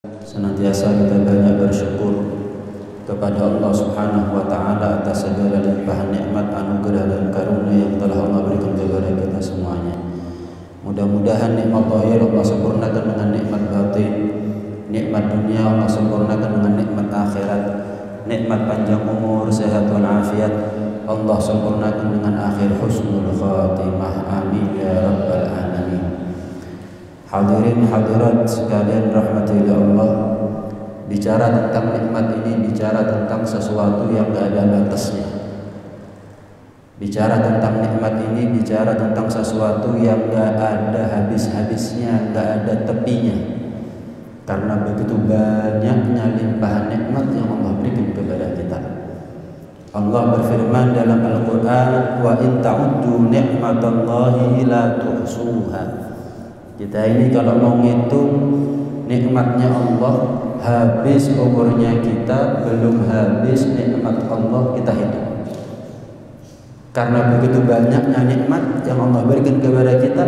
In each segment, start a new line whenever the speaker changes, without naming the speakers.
Senantiasa kita banyak bersyukur kepada Allah Subhanahu wa taala atas segala limpahan nikmat, anugerah dan karunia yang telah Allah berikan kepada kita semuanya. Mudah-mudahan nikmat zahir Allah sempurnakan dengan nikmat batin, nikmat dunia Allah sempurnakan dengan nikmat akhirat, nikmat panjang umur, sehat wal afiat Allah sempurnakan dengan akhir husnul khatimah. Amin ya rabbal alamin. Hadirin hadirat sekalian rahmati Allah, bicara tentang nikmat ini bicara tentang sesuatu yang gak ada batasnya. Bicara tentang nikmat ini bicara tentang sesuatu yang gak ada habis-habisnya, gak ada tepinya. Karena begitu banyaknya limpahan nikmat yang Allah berikan kepada kita. Allah berfirman dalam Al-Quran, wa in ta'uddu ni'matallahi la tuhsuha. Kita ini kalau mau ngitung nikmatnya Allah, habis umurnya kita, belum habis nikmat Allah kita hitung. Karena begitu banyaknya nikmat yang Allah berikan kepada kita,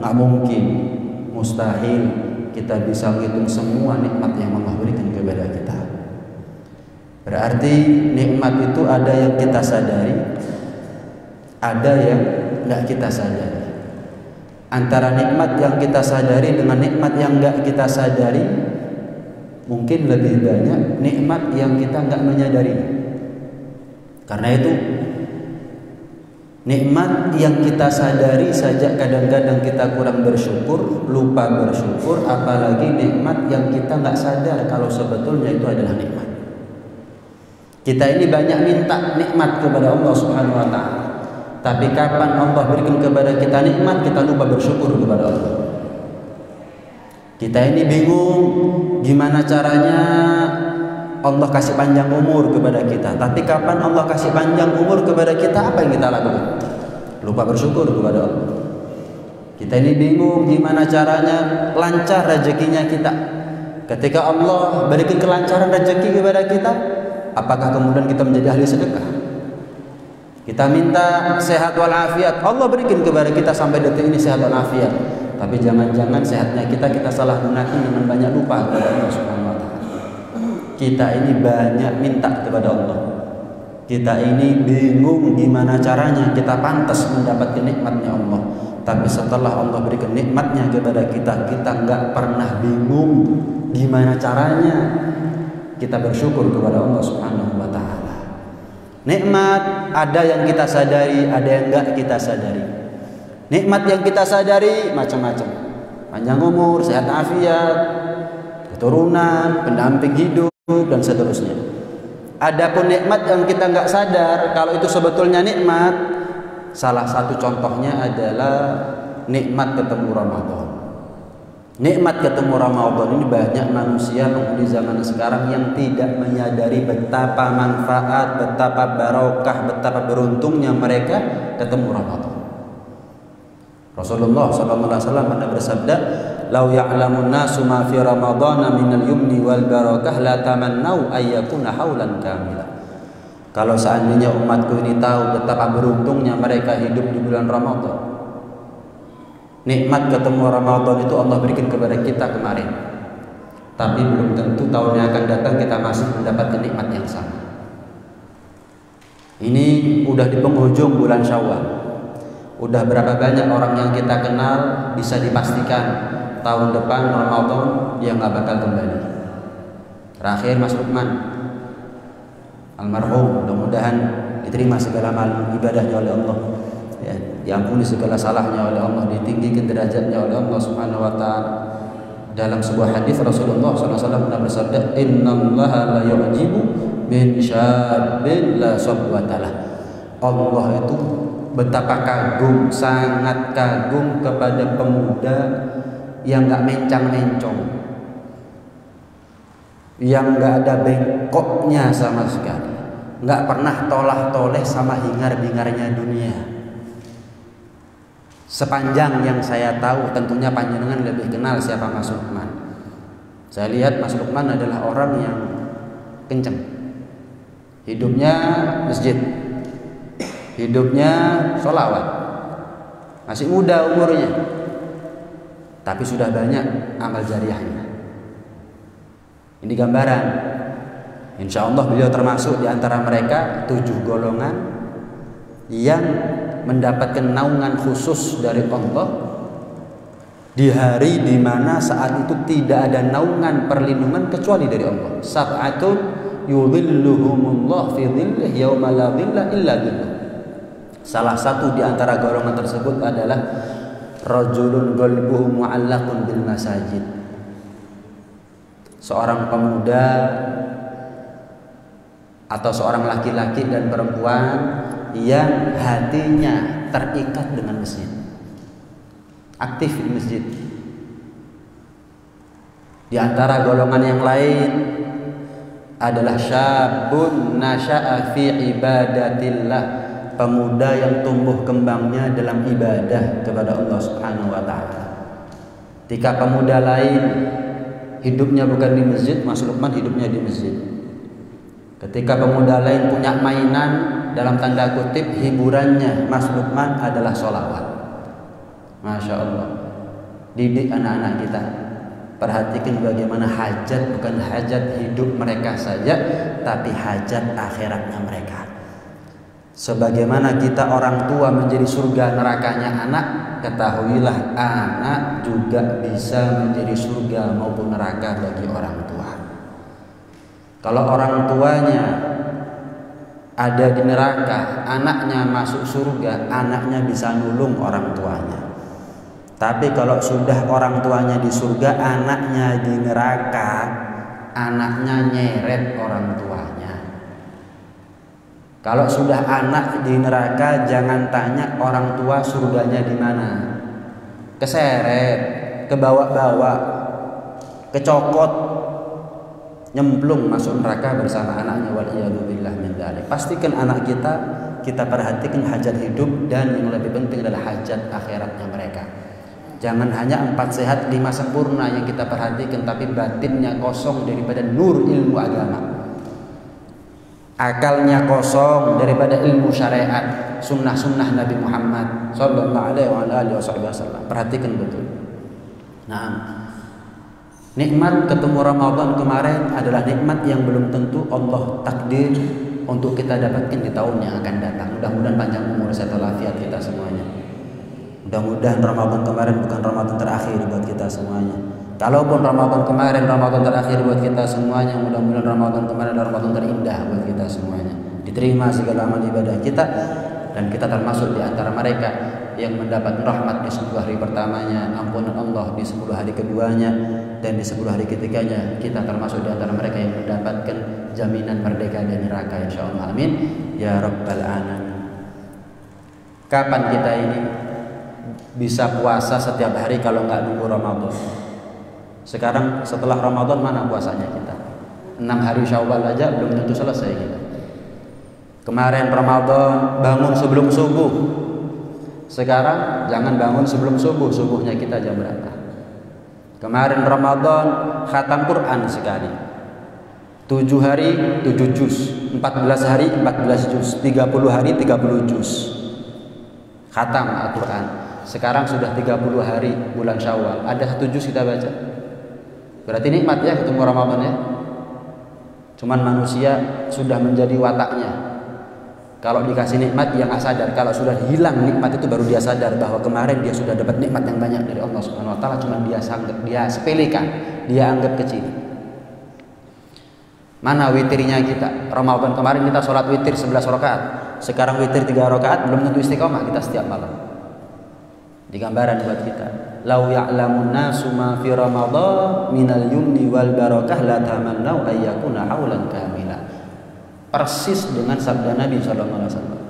nggak mungkin, mustahil kita bisa menghitung semua nikmat yang Allah berikan kepada kita. Berarti nikmat itu ada yang kita sadari, ada yang nggak kita sadari. Antara nikmat yang kita sadari dengan nikmat yang enggak kita sadari, mungkin lebih banyak nikmat yang kita enggak menyadari. Karena itu nikmat yang kita sadari saja kadang-kadang kita kurang bersyukur, lupa bersyukur, apalagi nikmat yang kita enggak sadar kalau sebetulnya itu adalah nikmat. Kita ini banyak minta nikmat kepada Allah Subhanahu wa taala. Tapi kapan Allah berikan kepada kita nikmat, kita lupa bersyukur kepada Allah. Kita ini bingung gimana caranya Allah kasih panjang umur kepada kita. Tapi kapan Allah kasih panjang umur kepada kita, apa yang kita lakukan? Lupa bersyukur kepada Allah. Kita ini bingung gimana caranya lancar rezekinya kita. Ketika Allah berikan kelancaran rezeki kepada kita, apakah kemudian kita menjadi ahli sedekah? Kita minta sehat walafiat, Allah berikan kepada kita sampai detik ini sehat walafiat. Tapi jangan-jangan sehatnya kita salah gunakan dengan banyak lupa kepada Allah Subhanahu wa taala. Kita ini banyak minta kepada Allah. Kita ini bingung gimana caranya kita pantas mendapatkan nikmatnya Allah. Tapi setelah Allah berikan nikmatnya kepada kita, kita enggak pernah bingung gimana caranya kita bersyukur kepada Allah Subhanahu wa taala. Nikmat ada yang kita sadari, ada yang enggak kita sadari. Nikmat yang kita sadari macam-macam. Panjang umur, sehat afiat, keturunan, pendamping hidup dan seterusnya. Adapun nikmat yang kita enggak sadar kalau itu sebetulnya nikmat, salah satu contohnya adalah nikmat ketemu Ramadan. Nikmat ketemu Ramadan ini banyak manusia penghuni zaman sekarang yang tidak menyadari betapa manfaat, betapa barokah, betapa beruntungnya mereka ketemu Ramadan. Rasulullah SAW pernah bersabda, "Lau ya'lamun nasu ma fi Ramadhan minal yumni wal barakah la tamannau ayyakuna haulan kamila." Kalau seandainya umatku ini tahu betapa beruntungnya mereka hidup di bulan Ramadan, nikmat ketemu Ramadan itu Allah berikan kepada kita kemarin. Tapi belum tentu tahun yang akan datang kita masih mendapatkan nikmat yang sama. Ini udah di penghujung bulan Syawal. Udah berapa banyak orang yang kita kenal bisa dipastikan tahun depan Ramadan dia nggak bakal kembali. Terakhir Mas Lukman almarhum, mudah-mudahan diterima segala amal ibadahnya oleh Allah. Ya, diampuni segala salahnya oleh Allah, ditinggikan derajatnya oleh Allah Subhanahu wa taala. Dalam sebuah hadis Rasulullah SAW pernah bersabda, "Innallaha la yu'jibu min syabin la sabwatalah." Allah itu betapa kagum, sangat kagum kepada pemuda yang enggak mencang-mencong, yang enggak ada bengkoknya sama sekali, enggak pernah tolah-toleh sama hingar-bingarnya dunia. Sepanjang yang saya tahu, tentunya panjenengan lebih kenal siapa Mas Lukman. Saya lihat Mas Lukman adalah orang yang kenceng. Hidupnya masjid, hidupnya sholawat, masih muda umurnya, tapi sudah banyak amal jariahnya. Ini gambaran. Insya Allah beliau termasuk di antara mereka 7 golongan yang mendapatkan naungan khusus dari Allah di hari di mana saat itu tidak ada naungan perlindungan kecuali dari Allah. Sab'atun yudhilluhumullah fi dhillih yauma la dhilla illa dhilluh. Salah satu di antara golongan tersebut adalah rajulun qalbuhu mu'allaqun bil masajid. Seorang pemuda atau seorang laki-laki dan perempuan yang hatinya terikat dengan masjid, aktif di masjid. Di antara golongan yang lain adalah syabun nasya'a fi ibadatillah, pemuda yang tumbuh kembangnya dalam ibadah kepada Allah Subhanahu wa taala. Ketika pemuda lain hidupnya bukan di masjid, Mas Lukman hidupnya di masjid. Ketika pemuda lain punya mainan, dalam tanda kutip hiburannya Mas Lukman adalah sholawat. Masya Allah. Didik anak-anak kita. Perhatikan bagaimana hajat bukan hajat hidup mereka saja, tapi hajat akhiratnya mereka. Sebagaimana kita orang tua menjadi surga nerakanya anak, ketahuilah anak juga bisa menjadi surga maupun neraka bagi orang tua. Kalau orang tuanya ada di neraka, anaknya masuk surga, anaknya bisa nulung orang tuanya. Tapi kalau sudah orang tuanya di surga, anaknya di neraka, anaknya nyeret orang tuanya. Kalau sudah anak di neraka, jangan tanya orang tua surganya di mana. Keseret, kebawa-bawa, kecokot, nyemplung masuk neraka bersama anaknya. Waliyadzubillah min dzalik. Pastikan anak kita perhatikan hajat hidup, dan yang lebih penting adalah hajat akhiratnya mereka. Jangan hanya 4 sehat 5 sempurna yang kita perhatikan, tapi batinnya kosong daripada nur ilmu agama, akalnya kosong daripada ilmu syariat, sunnah-sunnah Nabi Muhammad sallallahu alaihi wasallam. Perhatikan betul. Nah, nikmat ketemu Ramadan kemarin adalah nikmat yang belum tentu Allah takdir untuk kita dapatkan di tahun yang akan datang. Mudah-mudahan panjang umur serta walafiat kita semuanya. Mudah-mudahan Ramadan kemarin bukan Ramadan terakhir buat kita semuanya. Kalaupun Ramadan kemarin Ramadan terakhir buat kita semuanya, mudah-mudahan Ramadan kemarin adalah Ramadan terindah buat kita semuanya. Diterima segala amal ibadah kita, dan kita termasuk di antara mereka yang mendapat rahmat di 10 hari pertamanya, ampunan Allah di 10 hari keduanya, dan di 10 hari ketiganya kita termasuk di antara mereka yang mendapatkan jaminan merdeka dari neraka, insyaallah. Amin ya rabbal alamin. Kapan kita ini bisa puasa setiap hari kalau nggak nunggu Ramadan? Sekarang setelah Ramadan mana puasanya kita? 6 hari Syawal aja belum tentu selesai kita. Kemarin Ramadan bangun sebelum subuh. Sekarang jangan bangun sebelum subuh, subuhnya kita jam berapa? Kemarin Ramadan khatam Quran sekali. 7 hari 7 juz, 14 hari 14 juz, 30 hari 30 juz. Khatam Al-Quran. Sekarang sudah 30 hari bulan Syawal, ada 1 juz kita baca. Berarti nikmat ya ketemu Ramadan ya. Cuman manusia sudah menjadi wataknya. Kalau dikasih nikmat dia nggak sadar. Kalau sudah hilang nikmat itu baru dia sadar bahwa kemarin dia sudah dapat nikmat yang banyak dari Allah Subhanahu wa taala, cuman dia sepelekan, dia anggap kecil. Mana witirnya kita? Ramadan kemarin kita sholat witir 11 rakaat. Sekarang witir 3 rakaat belum tentu istiqomah kita setiap malam. Di gambaran buat kita, lau ya'lamun nasu ma fi Ramadan minal yumni wal barakah la tamannau ayyakuna haulan kamila. Persis dengan sabda Nabi sallallahu alaihi wasallam.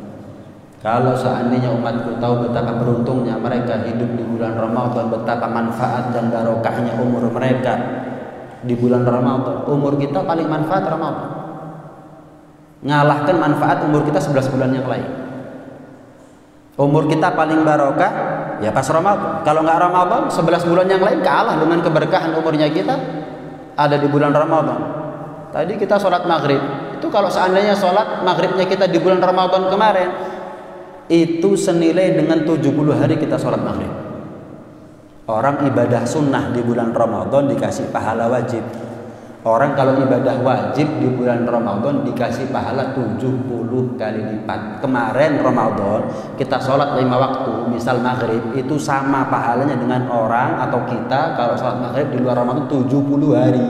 Kalau seandainya umatku tahu betapa beruntungnya mereka hidup di bulan Ramadan, betapa manfaat dan barokahnya umur mereka di bulan Ramadan. Umur kita paling manfaat Ramadan. Ngalahkan manfaat umur kita 11 bulan yang lain. Umur kita paling barokah ya pas Ramadan. Kalau nggak Ramadan, 11 bulan yang lain kalah dengan keberkahan umurnya kita ada di bulan Ramadan. Tadi kita sholat maghrib, itu kalau seandainya sholat maghribnya kita di bulan Ramadan kemarin, itu senilai dengan 70 hari kita sholat maghrib. Orang ibadah sunnah di bulan Ramadan dikasih pahala wajib. Orang kalau ibadah wajib di bulan Ramadan dikasih pahala 70 kali lipat. Kemarin Ramadan kita sholat 5 waktu, misal maghrib, itu sama pahalanya dengan orang atau kita kalau sholat maghrib di luar Ramadan 70 hari.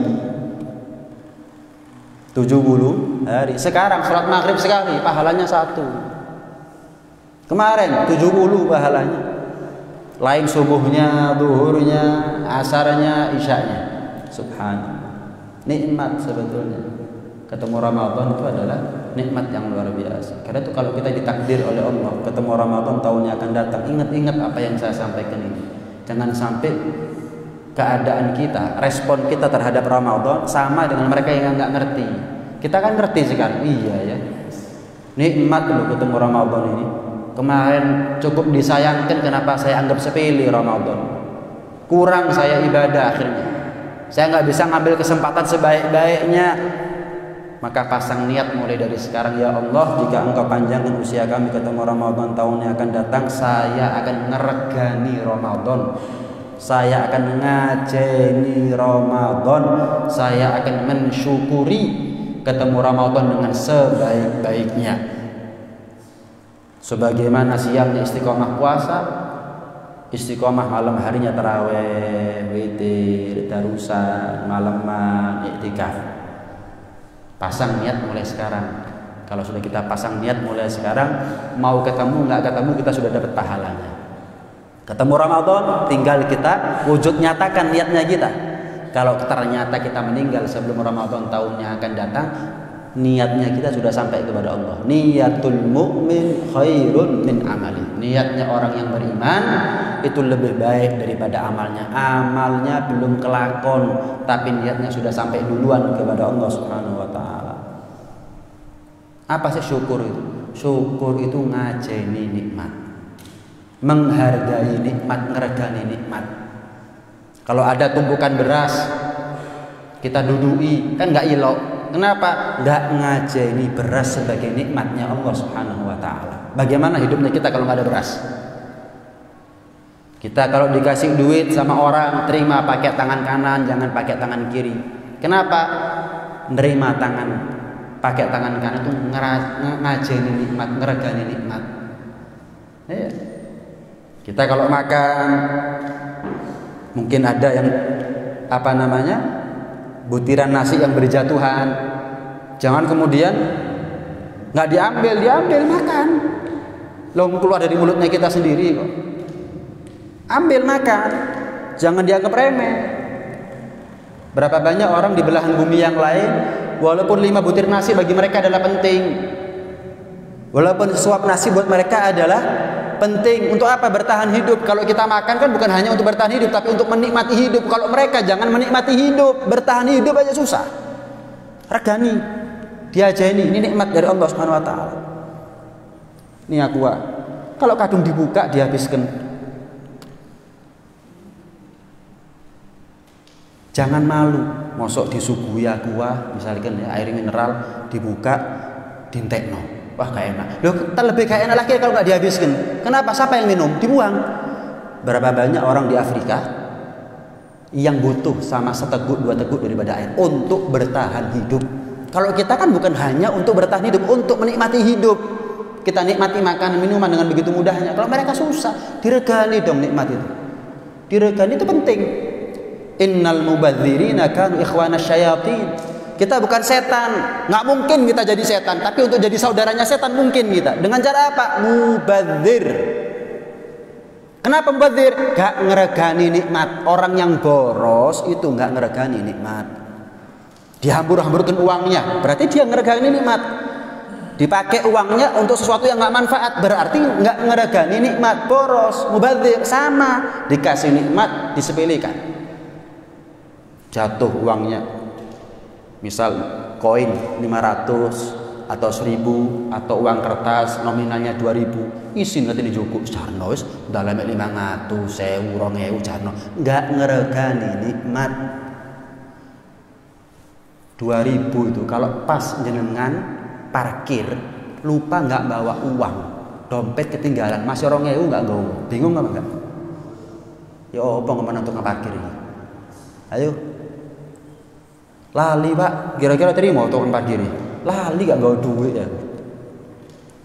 70 hari. Sekarang sholat maghrib sekali pahalanya 1. Kemarin 70 pahalanya. Lain subuhnya, duhurnya, asarnya, isyanya. Subhanallah. Nikmat sebetulnya ketemu Ramadan itu adalah nikmat yang luar biasa. Karena itu kalau kita ditakdir oleh Allah ketemu Ramadan tahunnya akan datang, ingat-ingat apa yang saya sampaikan ini. Jangan sampai keadaan kita, respon kita terhadap Ramadan sama dengan mereka yang nggak ngerti. Kita kan ngerti sekarang, iya ya, nikmat loh ketemu Ramadan ini. Kemarin cukup disayangkan, kenapa saya anggap sepele Ramadan, kurang saya ibadah akhirnya. Saya nggak bisa ngambil kesempatan sebaik-baiknya. Maka pasang niat mulai dari sekarang, ya Allah, jika Engkau panjangkan usia kami ketemu Ramadan tahun yang akan datang, saya akan ngeregani Ramadan, saya akan ngajeni Ramadan, saya akan mensyukuri ketemu Ramadan dengan sebaik-baiknya. Sebagaimana siangnya istiqomah puasa, istiqomah malam harinya taraweh, witir, darusan, malaman, iktikaf. Pasang niat mulai sekarang. Kalau sudah kita pasang niat mulai sekarang, mau ketemu nggak ketemu kita sudah dapat pahalanya. Ketemu Ramadan, tinggal kita wujud nyatakan niatnya kita. Kalau ternyata kita meninggal sebelum Ramadan tahunnya akan datang, niatnya kita sudah sampai kepada Allah. Niyatul mu'min khairun min amali. Niatnya orang yang beriman itu lebih baik daripada amalnya. Amalnya belum kelakon, tapi niatnya sudah sampai duluan kepada Allah Subhanahu wa taala. Apa sih syukur itu? Syukur itu ngajeni nikmat, menghargai nikmat, ngeregani nikmat. Kalau ada tumpukan beras kita dudui, kan nggak ilok. Kenapa? Nggak ngajeni beras sebagai nikmatnya Allah Subhanahu wa taala. Bagaimana hidupnya kita kalau nggak ada beras? Kita kalau dikasih duit sama orang, terima pakai tangan kanan, jangan pakai tangan kiri. Kenapa? Nerima tangan, pakai tangan kanan itu ngajeni nikmat, ngeregani nikmat. Ya. Kita kalau makan, mungkin ada yang butiran nasi yang berjatuhan, jangan kemudian nggak diambil makan. Loh, keluar dari mulutnya kita sendiri kok. Ambil makan, jangan dianggap remeh. Berapa banyak orang di belahan bumi yang lain, walaupun 5 butir nasi bagi mereka adalah penting, walaupun suap nasi buat mereka adalah penting. Untuk apa? Bertahan hidup. Kalau kita makan kan bukan hanya untuk bertahan hidup, tapi untuk menikmati hidup. Kalau mereka jangan menikmati hidup, bertahan hidup aja susah. Regani, diajeni, ini nikmat dari Allah Subhanahu wa taala. Ini aqua. Kalau kadung dibuka dihabiskan. Jangan malu, mosok disuguhi aqua, misalkan ya, air mineral dibuka, dintekno. Wah, gak enak. Loh, lebih gak enak lagi kalau nggak dihabiskan. Kenapa? Siapa yang minum? Dibuang. Berapa banyak orang di Afrika yang butuh sama seteguk 2 teguk daripada air untuk bertahan hidup. Kalau kita kan bukan hanya untuk bertahan hidup, untuk menikmati hidup. Kita nikmati makanan minuman dengan begitu mudahnya. Kalau mereka susah, diregani dong nikmat itu. Diregani itu penting. Innal mubadzirina kanu ikhwana syayatin. Kita bukan setan, nggak mungkin kita jadi setan, tapi untuk jadi saudaranya setan mungkin kita. Dengan cara apa? Mubadzir. Kenapa mubadzir? Gak ngeregani nikmat. Orang yang boros itu nggak ngeregani nikmat. Dihambur-hamburkan uangnya, berarti dia ngeregani nikmat. Dipakai uangnya untuk sesuatu yang nggak manfaat, berarti nggak ngeregani nikmat. Boros, mubadzir, sama. Dikasih nikmat, disepelekan. Jatuh uangnya, misal koin 500 atau 1000 atau uang kertas nominalnya 2000, isin ngerti dijuku jarno wis daleme 500 1000 2000 jarno, enggak ngeregani nikmat. 2000 itu kalau pas jenengan parkir lupa nggak bawa uang, dompet ketinggalan, masih 2000 nggak nggawa, bingung apa enggak? Ya apa kemana untuk ngeparkir ini? Ayo. Lali Pak, kira-kira terima atau empat diri? Lali gak gawe duit ya.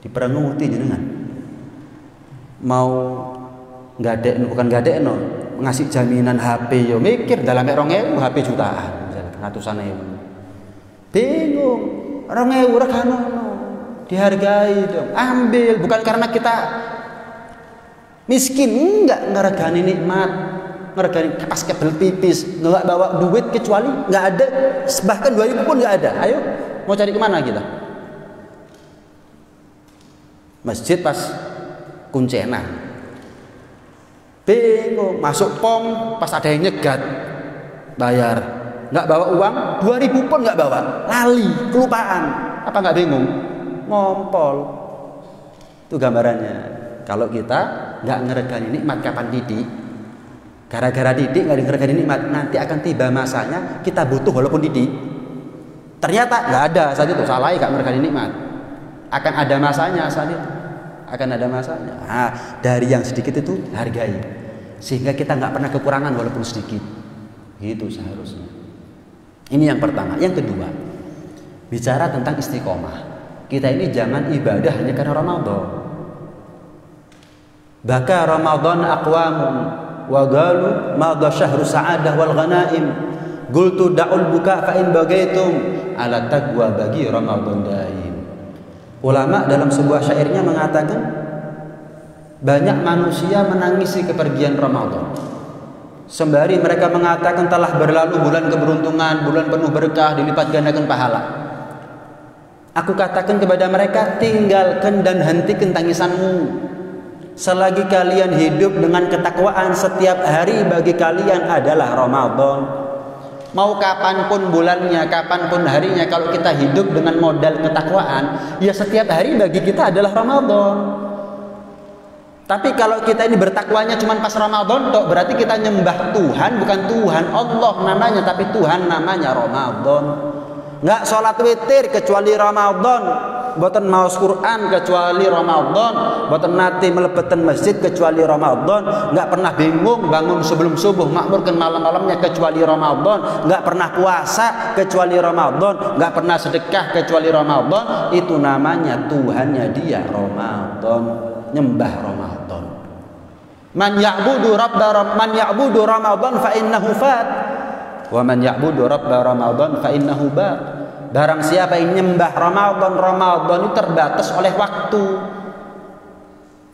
Diperenguti jenengan. Mau gadek bukan gadek no, ngasih jaminan HP yo mikir dalam 2.000 HP jutaan misalnya ratusan ribu. Bingung. 2.000 regano dihargai dong. Ambil bukan karena kita miskin, enggak ngeregani nikmat. Ngeregani pas kebel pipis, nggak bawa duit kecuali nggak ada, bahkan 2.000 pun nggak ada. Ayo mau cari kemana kita? Masjid pas kuncena, bingung masuk pom pas ada yang nyegat bayar, nggak bawa uang 2.000 pun nggak bawa, lali kelupaan, apa nggak bingung? Ngompol. Itu gambarannya. Kalau kita nggak ngeregani nikmat kapan didik, gara-gara didik nggak ngeregani nikmat, nanti akan tiba masanya kita butuh walaupun didik. Ternyata nggak ada saat itu, salah nggak ngeregani nikmat. Akan ada masanya saat itu, akan ada masanya. Nah, dari yang sedikit itu hargai, sehingga kita nggak pernah kekurangan walaupun sedikit. Itu seharusnya. Ini yang pertama. Yang kedua, bicara tentang istiqomah. Kita ini jangan ibadah hanya karena Ramadan. Baka Ramadan aqwamun wa qalu madha syahru sa'adah wal ghanaim qultu da'ul buka fa in bagaitum ala taqwa bagi Ramadan daim. Ulama dalam sebuah syairnya mengatakan banyak manusia menangisi kepergian Ramadan sembari mereka mengatakan telah berlalu bulan keberuntungan, bulan penuh berkah, dilipat gandakan pahala. Aku katakan kepada mereka, tinggalkan dan hentikan tangisanmu. Selagi kalian hidup dengan ketakwaan, setiap hari bagi kalian adalah Ramadan. Mau kapanpun bulannya, kapanpun harinya, kalau kita hidup dengan modal ketakwaan, ya setiap hari bagi kita adalah Ramadan. Tapi kalau kita ini bertakwanya cuma pas Ramadan toh, berarti kita nyembah Tuhan, bukan Tuhan Allah namanya, tapi Tuhan namanya Ramadan. Nggak sholat witir kecuali Ramadan, boten maos Quran kecuali Ramadan, boten nate mlebeten masjid kecuali Ramadan, nggak pernah bingung bangun sebelum subuh makmurkan malam-malamnya kecuali Ramadan, nggak pernah puasa kecuali Ramadan, nggak pernah sedekah kecuali Ramadan. Itu namanya Tuhannya dia Ramadan, nyembah Ramadan. Man ya'budu Ramadan fa innahu fat wa man ya'budu rabba Ramadan fa innahu ba. Barang siapa yang nyembah Ramadan, Ramadan itu terbatas oleh waktu,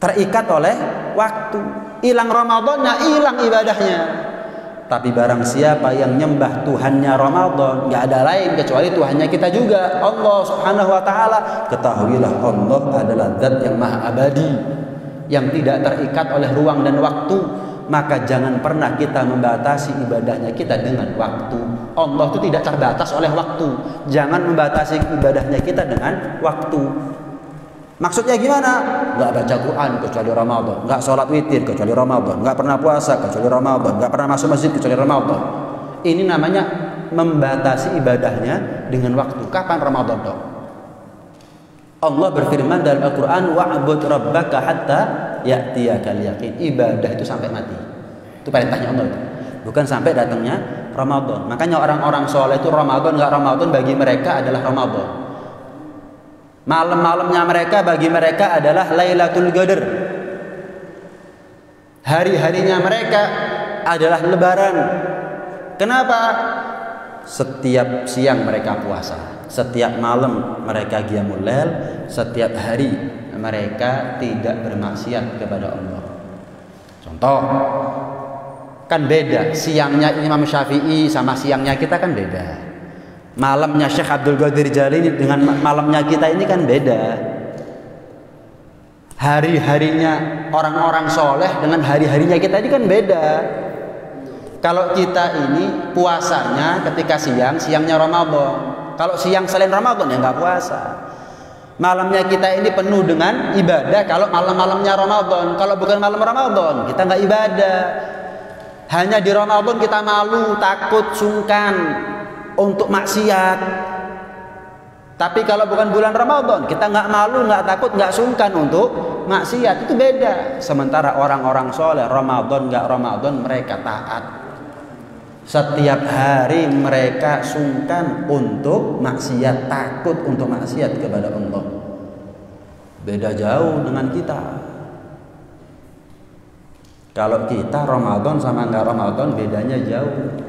terikat oleh waktu. Hilang Ramadannya, hilang ibadahnya. Tapi barang siapa yang nyembah Tuhannya Ramadan, nggak ada lain kecuali Tuhannya kita juga, Allah Subhanahu wa Ta'ala. Ketahuilah Allah adalah Zat yang maha abadi, yang tidak terikat oleh ruang dan waktu. Maka jangan pernah kita membatasi ibadahnya kita dengan waktu. Allah itu tidak terbatas oleh waktu. Jangan membatasi ibadahnya kita dengan waktu. Maksudnya gimana? Nggak baca Quran kecuali Ramadan, nggak sholat witir kecuali Ramadan, nggak pernah puasa kecuali Ramadan, nggak pernah masuk masjid kecuali Ramadan. Ini namanya membatasi ibadahnya dengan waktu. Kapan Ramadan dong? Allah berfirman dalam Al-Quran, wa'bud rabbaka hatta ya'tiyakal yaqin. Ibadah itu sampai mati. Itu perintahnya Allah itu. Bukan sampai datangnya Ramadan. Makanya orang-orang soleh itu Ramadan nggak Ramadan bagi mereka adalah Ramadan. Malam-malamnya mereka bagi mereka adalah Lailatul Qadar. Hari-harinya mereka adalah Lebaran. Kenapa? Setiap siang mereka puasa, setiap malam mereka qiyamul lail, setiap hari mereka tidak bermaksiat kepada Allah. Contoh, kan beda siangnya Imam Syafi'i sama siangnya kita kan beda. Malamnya Syekh Abdul Qadir Jalili dengan malamnya kita ini kan beda. Hari-harinya orang-orang soleh dengan hari-harinya kita ini kan beda. Kalau kita ini puasanya ketika siang, siangnya Ramadan. Kalau siang selain Ramadan ya nggak puasa. Malamnya kita ini penuh dengan ibadah. Kalau malam-malamnya Ramadan, kalau bukan malam Ramadan kita nggak ibadah. Hanya di Ramadan kita malu, takut, sungkan untuk maksiat. Tapi kalau bukan bulan Ramadan kita nggak malu, nggak takut, nggak sungkan untuk maksiat. Itu beda. Sementara orang-orang soleh Ramadan nggak Ramadan mereka taat. Setiap hari mereka sungkan untuk maksiat, takut untuk maksiat kepada Allah. Beda jauh dengan kita. Kalau kita Ramadan sama nggak Ramadan bedanya jauh.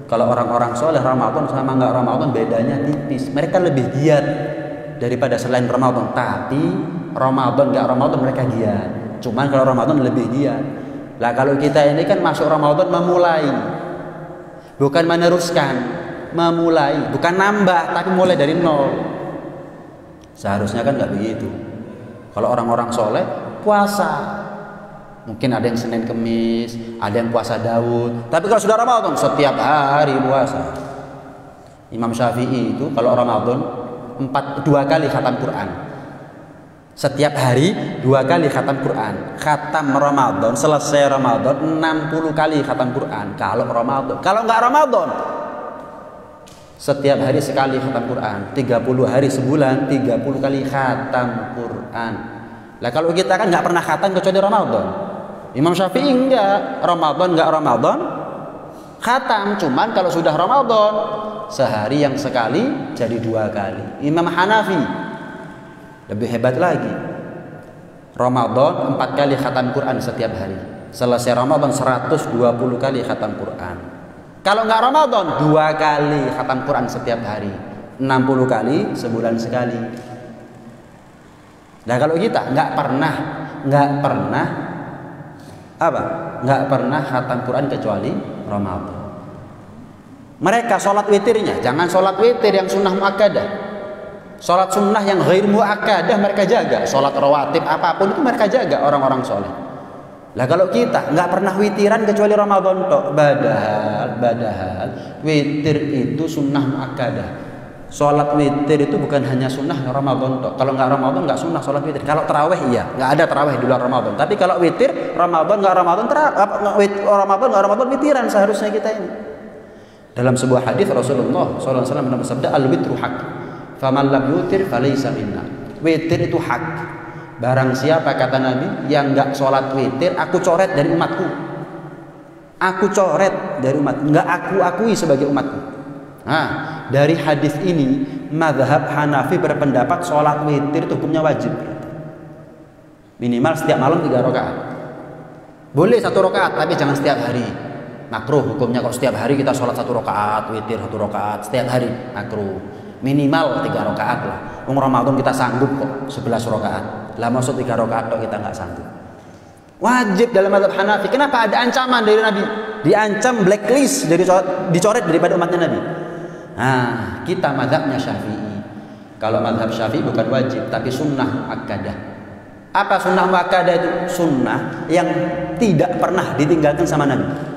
Kalau orang-orang soleh Ramadan sama nggak Ramadan bedanya tipis. Mereka lebih giat daripada selain Ramadan. Tapi Ramadan nggak Ramadan mereka giat. Cuman kalau Ramadan lebih giat. Lah kalau kita ini kan masuk Ramadan memulai, bukan meneruskan, memulai, bukan nambah, tapi mulai dari nol. Seharusnya kan nggak begitu. Kalau orang-orang soleh puasa, mungkin ada yang Senin Kemis, ada yang puasa Daud. Tapi kalau sudah Ramadan setiap hari puasa. Imam Syafi'i itu kalau Ramadan 2 kali khatam Quran. Setiap hari 2 kali khatam Quran. Khatam Ramadan, selesai Ramadan 60 kali khatam Quran. Kalau Ramadan, kalau nggak Ramadan setiap hari sekali khatam Quran. 30 hari sebulan 30 kali khatam Quran. Lah kalau kita kan nggak pernah khatam kecuali Ramadan. Imam Syafi'i enggak, Ramadan nggak Ramadan khatam. Cuman kalau sudah Ramadan sehari yang sekali jadi 2 kali. Imam Hanafi lebih hebat lagi. Ramadan 4 kali khatam Quran setiap hari. Selesai Ramadan 120 kali khatam Quran. Kalau nggak Ramadan 2 kali khatam Quran setiap hari. 60 kali sebulan sekali. Nah kalau kita nggak pernah khatam Quran kecuali Ramadan. Mereka sholat witirnya, jangan sholat witir yang sunnah muakkadah. Sholat sunnah yang ghair muakkadah mereka jaga. Sholat rawatib apapun itu mereka jaga orang-orang soleh. Lah kalau kita nggak pernah witiran kecuali Ramadan tok. Badahal witir itu sunnah muakkadah. Sholat witir itu bukan hanya sunnah Ramadan tok. Kalau nggak Ramadan nggak sunnah sholat witir. Kalau taraweh iya, nggak ada taraweh di luar Ramadan. Tapi kalau witir Ramadan nggak Ramadan, Ramadan nggak Ramadan witiran seharusnya kita ini. Dalam sebuah hadis Rasulullah SAW bersabda, al-witru haq. Faman lam yutir falaysa minna. Witir itu hak. Barang siapa kata Nabi yang enggak sholat witir, aku coret dari umatku. Aku coret dari umat, enggak aku akui sebagai umatku. Nah, dari hadis ini mazhab Hanafi berpendapat sholat witir itu hukumnya wajib. Minimal setiap malam 3 rakaat. Boleh 1 rakaat tapi jangan setiap hari. Makruh hukumnya kalau setiap hari kita sholat 1 rakaat, witir 1 rakaat setiap hari, makruh. Minimal 3 rakaat lah. Ramadan kita sanggup kok 11 rakaat. Lah maksud 3 rakaat kok kita nggak sanggup. Wajib dalam mazhab Hanafi. Kenapa ada ancaman dari Nabi? Diancam blacklist, dari dicoret daripada umatnya Nabi. Nah, kita mazhabnya Syafi'i. Kalau mazhab Syafi'i bukan wajib tapi sunnah muakkadah. Apa sunnah muakkadah itu? Sunnah yang tidak pernah ditinggalkan sama Nabi.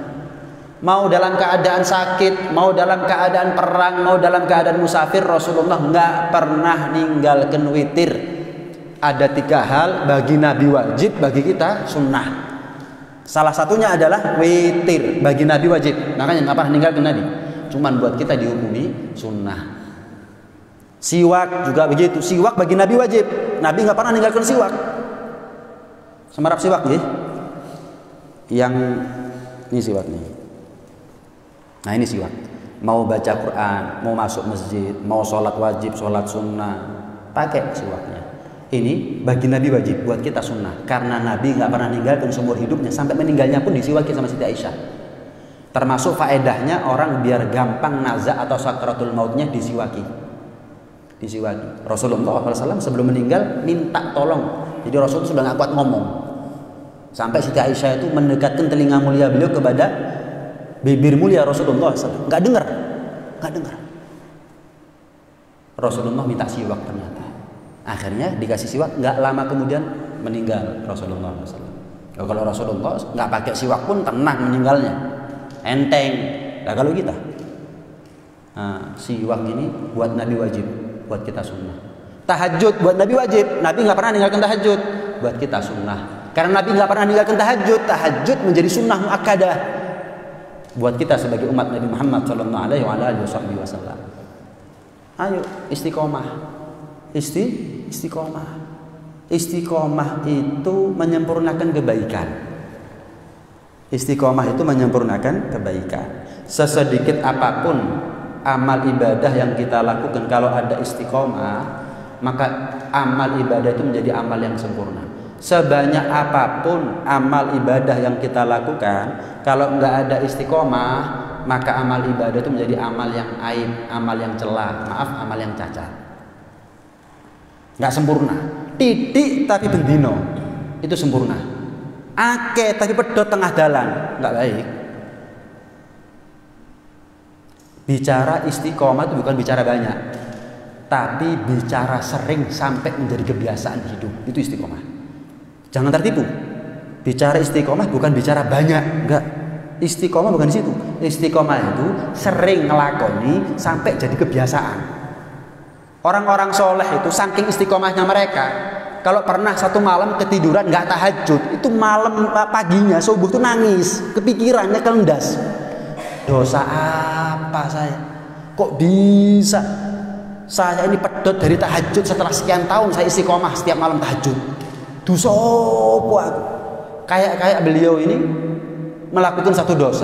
Mau dalam keadaan sakit, mau dalam keadaan perang, mau dalam keadaan musafir, Rasulullah nggak pernah ninggalkan witir. Ada 3 hal bagi Nabi wajib, bagi kita sunnah. Salah satunya adalah witir, bagi Nabi wajib. Makanya nggak pernah ninggalkan Nabi. Cuman buat kita dihukumi sunnah. Siwak juga begitu. Siwak bagi Nabi wajib. Nabi nggak pernah ninggalkan siwak. Semarap siwak ya. Yang ini siwak nih. Nah ini siwak. Mau baca Quran, mau masuk masjid, mau sholat wajib, sholat sunnah, pakai siwaknya. Ini bagi Nabi wajib, buat kita sunnah. Karena Nabi nggak pernah ninggalkan seumur hidupnya, sampai meninggalnya pun disiwaki sama Siti Aisyah. Termasuk faedahnya orang biar gampang nazak atau sakratul mautnya disiwaki. Rasulullah SAW sebelum meninggal minta tolong. Jadi Rasul sudah nggak kuat ngomong. Sampai Siti Aisyah itu mendekatkan telinga mulia beliau kepada bibir mulia Rasulullah SAW. Nggak dengar. Rasulullah minta siwak ternyata. Akhirnya dikasih siwak. Nggak lama kemudian meninggal Rasulullah SAW. Kalau Rasulullah nggak pakai siwak pun tenang meninggalnya, enteng. Nah kalau kita, siwak ini buat Nabi wajib, buat kita sunnah. Tahajud buat Nabi wajib. Nabi nggak pernah ninggalkan tahajud, buat kita sunnah. Karena Nabi nggak pernah ninggalkan tahajud, tahajud menjadi sunnah muakkadah buat kita sebagai umat Nabi Muhammad sallallahu alaihi wasallam. Ayo istiqomah. Istiqomah itu menyempurnakan kebaikan. sesedikit apapun amal ibadah yang kita lakukan, kalau ada istiqomah, maka amal ibadah itu menjadi amal yang sempurna. Sebanyak apapun amal ibadah yang kita lakukan, kalau nggak ada istiqomah, maka amal ibadah itu menjadi amal yang aib, amal yang celah, amal yang cacat, nggak sempurna. Titik tapi bendino itu sempurna. Akeh tapi pedot tengah dalan, nggak baik. Bicara istiqomah itu bukan bicara banyak, tapi bicara sering sampai menjadi kebiasaan hidup, itu istiqomah. Jangan tertipu. Bicara istiqomah bukan bicara banyak, enggak. Istiqomah bukan di situ. Istiqomah itu sering ngelakoni sampai jadi kebiasaan. Orang-orang soleh itu saking istiqomahnya mereka, kalau pernah satu malam ketiduran nggak tahajud, itu malam paginya subuh tuh nangis, kepikirannya kelendas. Dosa apa saya? Kok bisa? Saya ini pedot dari tahajud setelah sekian tahun saya istiqomah setiap malam tahajud. Dosa apa aku? Kayak beliau ini melakukan satu dosa.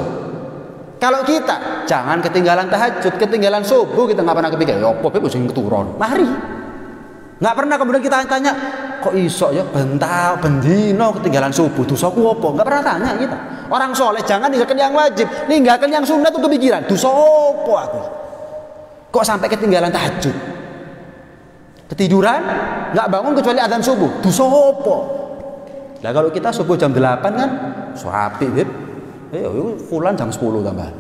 Kalau kita jangan ketinggalan tahajud, ketinggalan subuh, kita nggak pernah kepikiran. Ya apa sing keturun? Mari. Nggak pernah kemudian kita tanya, kok iso ya bendino ketinggalan subuh, dosaku apa? Nggak pernah tanya kita. Orang soleh jangan ninggalkan yang wajib, ninggalkan yang sunat untuk pikiran. Dosa apa aku? Kok sampai ketinggalan tahajud? Ketiduran, nggak bangun kecuali adzan subuh. Dosa apa? Nah kalau kita subuh jam 8 kan, suapi beb. Fulan jam 10 tambahan.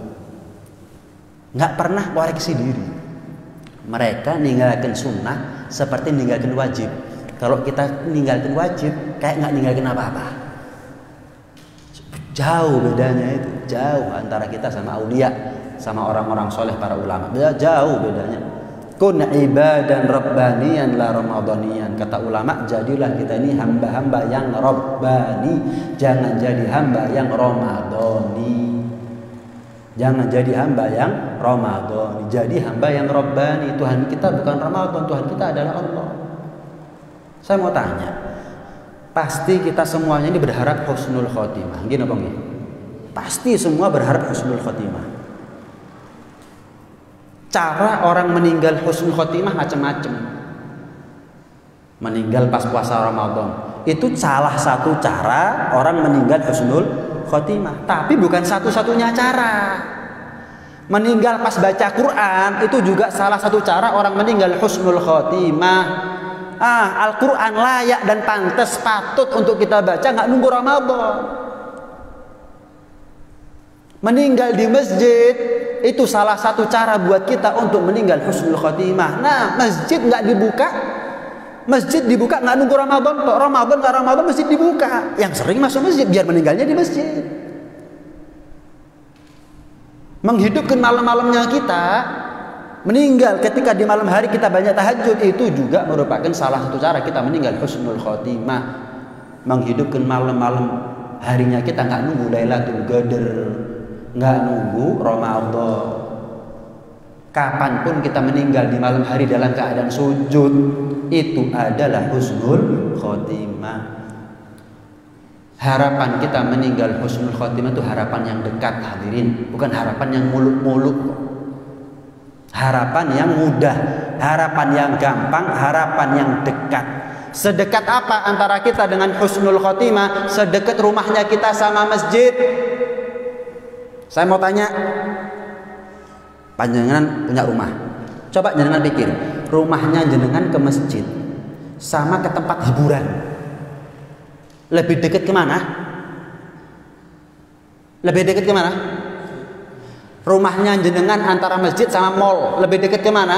Nggak pernah koreksi diri. Mereka ninggalkan sunnah seperti ninggalkan wajib. Kalau kita ninggalkan wajib, kayak nggak ninggalkan apa-apa. Jauh bedanya itu, jauh antara kita sama aulia, sama orang-orang soleh para ulama. Jauh bedanya. Kun ibadan rabbaniyan la ramadhaniyan. Kata ulama, jadilah kita ini hamba-hamba yang rabbani, jangan jadi hamba yang ramadhani. Jangan jadi hamba yang ramadhani, jadi hamba yang rabbani. Tuhan kita bukan Ramadan, Tuhan kita adalah Allah. Saya mau tanya, pasti kita semuanya ini berharap husnul khotimah. Gini apa nggih? Pasti semua berharap husnul khotimah. Cara orang meninggal husnul khotimah macam-macam. Meninggal pas puasa Ramadan itu salah satu cara orang meninggal husnul khotimah, tapi bukan satu-satunya cara. Meninggal pas baca Quran itu juga salah satu cara orang meninggal husnul khotimah. Al-Quran layak dan pantas, patut untuk kita baca, nggak nunggu Ramadan. Meninggal di masjid itu salah satu cara buat kita untuk meninggal husnul khotimah. Nah, masjid nggak dibuka, masjid dibuka nggak nunggu Ramadan, Ramadan nggak Ramadan masjid dibuka. Yang sering masuk masjid biar meninggalnya di masjid. Menghidupkan malam-malamnya kita, meninggal ketika di malam hari kita banyak tahajud, itu juga merupakan salah satu cara kita meninggal husnul khotimah. Menghidupkan malam-malam harinya kita, nggak nunggu Lailatul Qadar, nggak nunggu Ramadan. Kapanpun kita meninggal di malam hari dalam keadaan sujud, itu adalah husnul khotimah. Harapan kita meninggal husnul khotimah itu harapan yang dekat, hadirin, bukan harapan yang muluk-muluk. Harapan yang mudah, harapan yang gampang, harapan yang dekat. Sedekat apa antara kita dengan husnul khotimah? Sedekat rumahnya kita sama masjid. Saya mau tanya, panjenengan punya rumah, coba jenengan pikir, rumahnya jenengan ke masjid sama ke tempat hiburan, lebih dekat kemana? Lebih dekat kemana? Rumahnya jenengan antara masjid sama mall, lebih dekat kemana?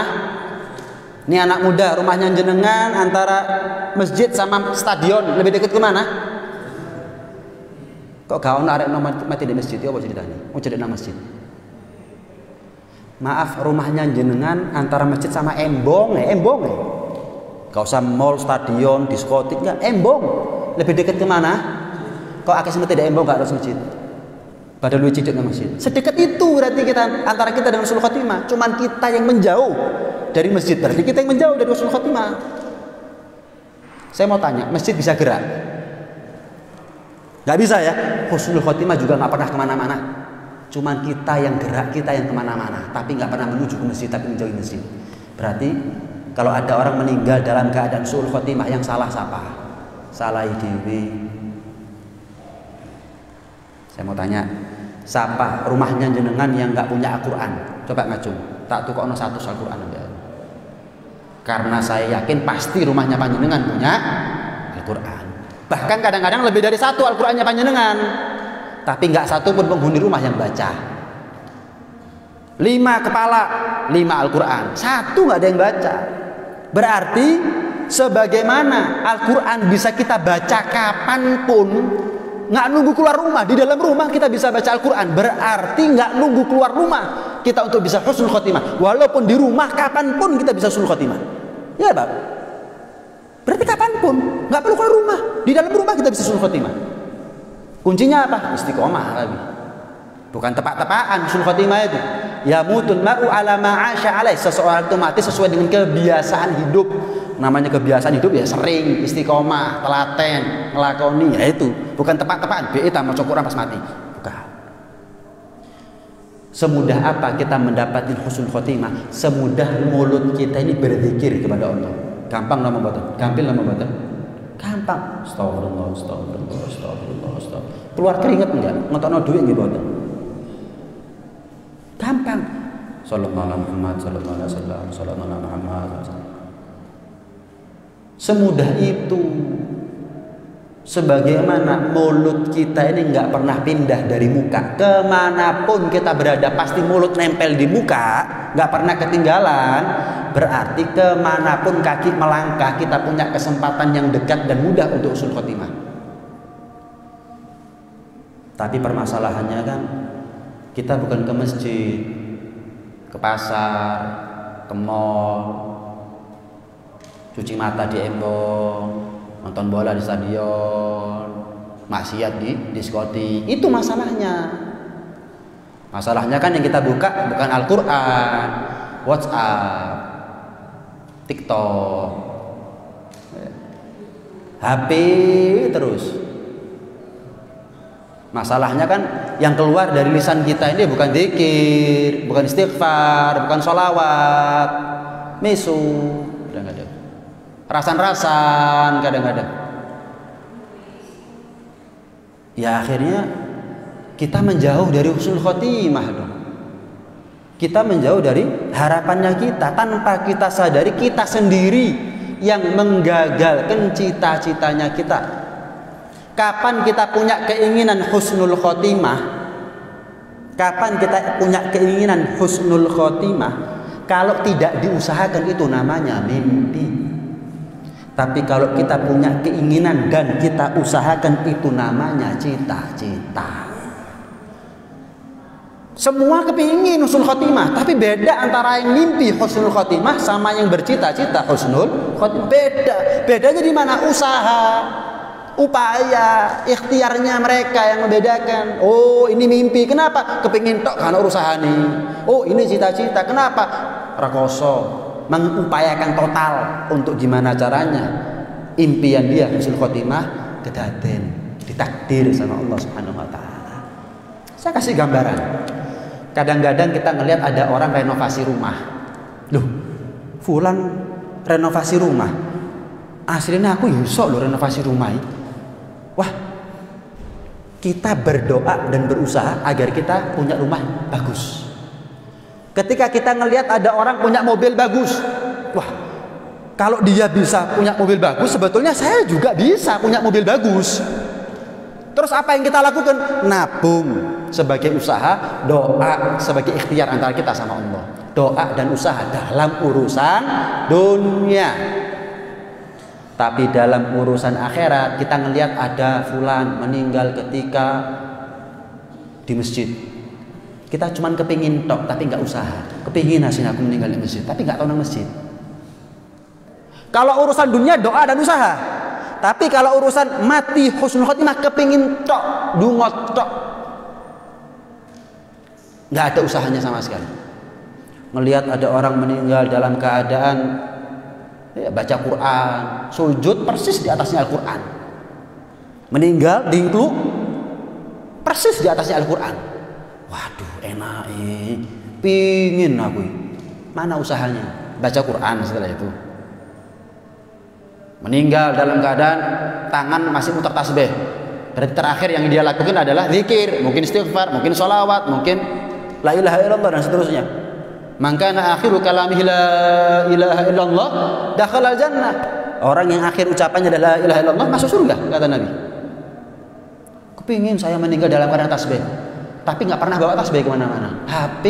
Ini anak muda, rumahnya jenengan antara masjid sama stadion, lebih dekat kemana? Kok gak ono arek mati di masjid, apa ceritanya? Mau jadi nang masjid. Maaf, rumahnya jenengan antara masjid sama embong. Gak usah mall, stadion, diskotik, enggak, embong. Lebih dekat kemana? Kok akeh sing tidak embong gak harus masjid. Padahal lu cidik nang masjid. Sedekat itu berarti kita antara kita dengan husnul khotimah. Cuman kita yang menjauh dari masjid, berarti kita yang menjauh dari husnul khotimah. Saya mau tanya, masjid bisa gerak? Gak bisa ya. Husnul khotimah juga gak pernah kemana-mana. Cuman kita yang gerak, kita yang kemana-mana, tapi nggak pernah menuju ke masjid, tapi menjauhi masjid. Berarti kalau ada orang meninggal dalam keadaan suul khotimah, yang salah siapa? Salah dewi. Saya mau tanya, siapa rumahnya jenengan yang nggak punya Al-Quran? Coba ngacung, tak tukokno satu Al-Quran aja. Karena saya yakin pasti rumahnya panjenengan punya Al-Quran. Bahkan kadang-kadang lebih dari satu Al-Qurannya panjenengan, tapi nggak satu pun penghuni rumah yang baca. 5 kepala, 5 Al-Quran, 1 nggak ada yang baca. Berarti sebagaimana Al-Quran bisa kita baca kapanpun, nggak nunggu keluar rumah, di dalam rumah kita bisa baca Al-Quran. Berarti nggak nunggu keluar rumah kita untuk bisa husnul khotimah. Walaupun di rumah kapanpun kita bisa husnul khotimah. Ya Pak. Berarti kapanpun, nggak perlu keluar rumah, di dalam rumah kita bisa husnul khotimah. Kuncinya apa? Istiqomah lagi. Bukan tepak-tepakan husnul khotimah itu. Ya mutun ma'u ala ma'asya alaih. Seseorang itu mati sesuai dengan kebiasaan hidup. Namanya kebiasaan hidup ya sering, istiqomah, telaten, ngelakoni, ya itu. Bukan tepak-tepakan, BE tambah Quran pas mati. Bukan. Semudah apa kita mendapatkan husnul khotimah? Semudah mulut kita ini berzikir kepada Allah. Gampang nama boten? Gampil nama boten? Gampang. Astagfirullah, astagfirullah, astagfirullah, astagfirullah. Keluar keringat enggak? Ngotokno duit nggih boten? Gampang. Sallallahu alaihi Muhammad, sallallahu alaihi wasallam, sallallahu alaihi Muhammad. Semudah itu. Sebagaimana mulut kita ini nggak pernah pindah dari muka, kemanapun kita berada pasti mulut nempel di muka, nggak pernah ketinggalan. Berarti kemanapun kaki melangkah kita punya kesempatan yang dekat dan mudah untuk husnul khotimah. Tapi permasalahannya kan kita bukan ke masjid, ke pasar, ke mall, cuci mata di embong, nonton bola di stadion, maksiat di diskotik. Itu masalahnya. Masalahnya kan yang kita buka bukan Al-Quran, WhatsApp, TikTok, HP terus. Masalahnya kan yang keluar dari lisan kita ini bukan zikir, bukan istighfar, bukan sholawat, mesu, kadang-kadang rasan-rasan, kadang-kadang. Ya akhirnya kita menjauh dari husnul khotimah dong. Kita menjauh dari harapannya kita tanpa kita sadari kita sendiri yang menggagalkan cita-citanya kita. Kapan kita punya keinginan husnul khotimah? Kapan kita punya keinginan husnul khotimah? Kalau tidak diusahakan itu namanya mimpi. Tapi kalau kita punya keinginan dan kita usahakan itu namanya cita-cita. Semua kepingin husnul khotimah, tapi beda antara yang mimpi husnul khotimah sama yang bercita-cita husnul khotimah. Bedanya di mana? Usaha, upaya, ikhtiarnya mereka yang membedakan. Oh ini mimpi, kenapa? Kepingin tok karena usaha nih. Oh ini cita-cita, kenapa? Rakoso, mengupayakan total untuk gimana caranya impian dia husnul khotimah kedaden, ditakdir sama Allah Subhanahu wa taala. Saya kasih gambaran. Kadang-kadang kita ngelihat ada orang renovasi rumah. Loh, fulan renovasi rumah. Aslinya aku iso loh renovasi rumah. Wah, kita berdoa dan berusaha agar kita punya rumah bagus. Ketika kita ngelihat ada orang punya mobil bagus, wah, kalau dia bisa punya mobil bagus, sebetulnya saya juga bisa punya mobil bagus. Terus apa yang kita lakukan? Nabung sebagai usaha, doa sebagai ikhtiar antara kita sama Allah. Doa dan usaha dalam urusan dunia. Tapi dalam urusan akhirat kita ngelihat ada fulan meninggal ketika di masjid. Kita cuman kepingin tok tapi nggak usaha. Kepingin hasilnya aku meninggal di masjid tapi nggak tahu nang masjid. Kalau urusan dunia doa dan usaha. Tapi kalau urusan mati husnul khotimah kepingin tok, dungot tok. Nggak ada usahanya sama sekali. Melihat ada orang meninggal dalam keadaan ya, baca Quran, sujud persis di atasnya Al-Quran. Meninggal dingkluk persis di atasnya Al-Quran. Waduh, enak pingin aku. Mana usahanya? Baca Quran setelah itu. Meninggal dalam keadaan tangan masih muter tasbih. Berarti terakhir yang dia lakukan adalah zikir, mungkin istighfar, mungkin sholawat, mungkin la ilaha illallah dan seterusnya. Maka akhiru kalamihi la ilaha illallah dakhala jannah. Orang yang akhir ucapannya adalah la ilaha illallah masuk surga, kata Nabi. Kepingin saya meninggal dalam keadaan tasbih, tapi nggak pernah bawa tasbih kemana-mana. HP,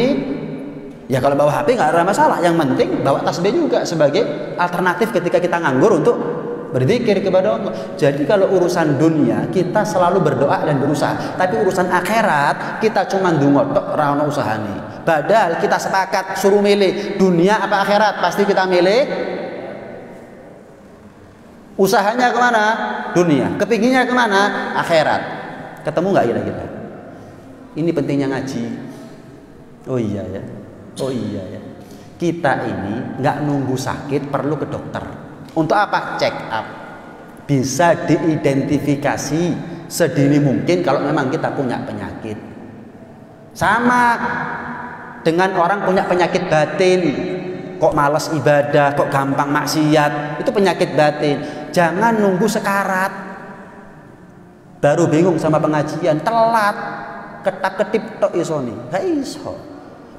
ya kalau bawa HP nggak ada masalah. Yang penting bawa tasbih juga sebagai alternatif ketika kita nganggur untuk berzikir kepada Allah. Jadi kalau urusan dunia kita selalu berdoa dan berusaha, tapi urusan akhirat kita cuma ndonga tok ora ono usahane. Padahal kita sepakat suruh milih dunia apa akhirat, pasti kita milih usahanya kemana? Dunia. Kepinginnya kemana? Akhirat. Ketemu nggak kira-kira? Ini pentingnya ngaji. Oh iya ya. Oh iya ya. Kita ini nggak nunggu sakit perlu ke dokter. Untuk apa? Check up. Bisa diidentifikasi sedini mungkin kalau memang kita punya penyakit. Sama dengan orang punya penyakit batin. Kok malas ibadah, kok gampang maksiat, itu penyakit batin. Jangan nunggu sekarat baru bingung sama pengajian, telat, ketap-ketip tok isoni. Gak iso.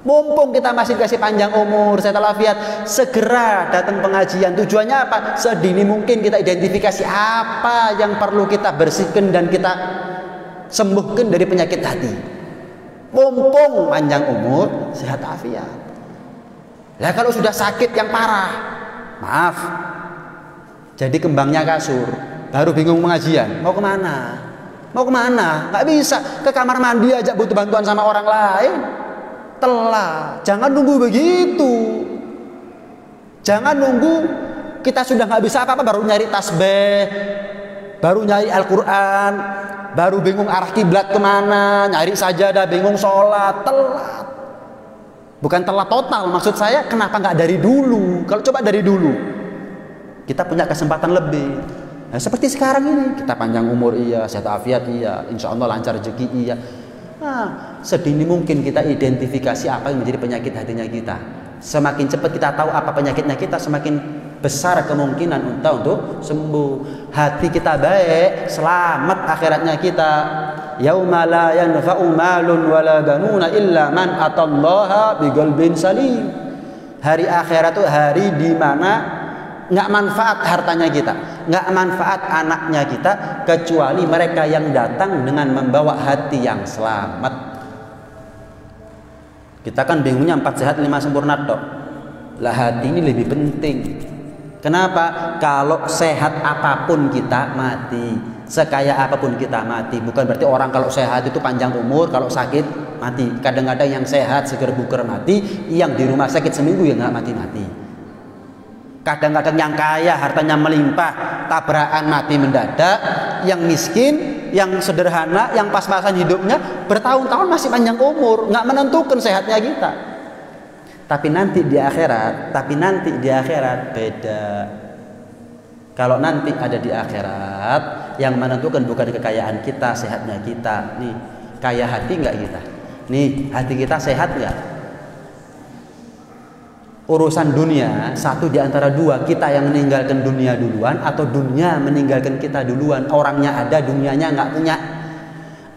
Mumpung kita masih dikasih panjang umur, sehat walafiat, segera datang pengajian. Tujuannya apa? Sedini mungkin kita identifikasi apa yang perlu kita bersihkan dan kita sembuhkan dari penyakit hati. Mumpung panjang umur, sehat walafiat. Lah kalau sudah sakit yang parah, maaf, jadi kembangnya kasur, baru bingung pengajian, mau kemana? Mau kemana? Gak bisa, ke kamar mandi aja butuh bantuan sama orang lain. Telat, jangan nunggu begitu. Jangan nunggu kita sudah nggak bisa apa-apa baru nyari tasbih, baru nyari Al-Quran, baru bingung arah kiblat kemana, nyari sajadah, bingung sholat. Telat. Bukan telat total, maksud saya kenapa nggak dari dulu? Kalau coba dari dulu, kita punya kesempatan lebih. Nah, seperti sekarang ini, kita panjang umur iya, sehat afiat iya, insya Allah lancar rezeki iya. Nah, sedini mungkin kita identifikasi apa yang menjadi penyakit hatinya kita. Semakin cepat kita tahu apa penyakitnya kita, semakin besar kemungkinan untuk sembuh. Hati kita baik, selamat akhiratnya kita. Yauma la yanfa'u malun wala banuna illa man atallaha biqalbin salim. Hari akhirat itu hari di mana nggak manfaat hartanya kita, nggak manfaat anaknya kita, kecuali mereka yang datang dengan membawa hati yang selamat. Kita kan bingungnya 4 sehat 5 sempurna tok. Lah hati ini lebih penting. Kenapa? Kalau sehat apapun kita mati, sekaya apapun kita mati. Bukan berarti orang kalau sehat itu panjang umur, kalau sakit mati. Kadang-kadang yang sehat seger buker mati, yang di rumah sakit seminggu ya nggak mati-mati. Kadang-kadang yang kaya hartanya melimpah, tabrakan mati mendadak. Yang miskin, yang sederhana, yang pas-pasan hidupnya bertahun-tahun masih panjang umur, nggak menentukan sehatnya kita. Tapi nanti di akhirat beda. Kalau nanti ada di akhirat, yang menentukan bukan kekayaan kita, sehatnya kita. Nih, kaya hati nggak kita? Nih, hati kita sehat nggak? Urusan dunia, satu di antara dua, kita yang meninggalkan dunia duluan atau dunia meninggalkan kita duluan. Orangnya ada, dunianya nggak punya.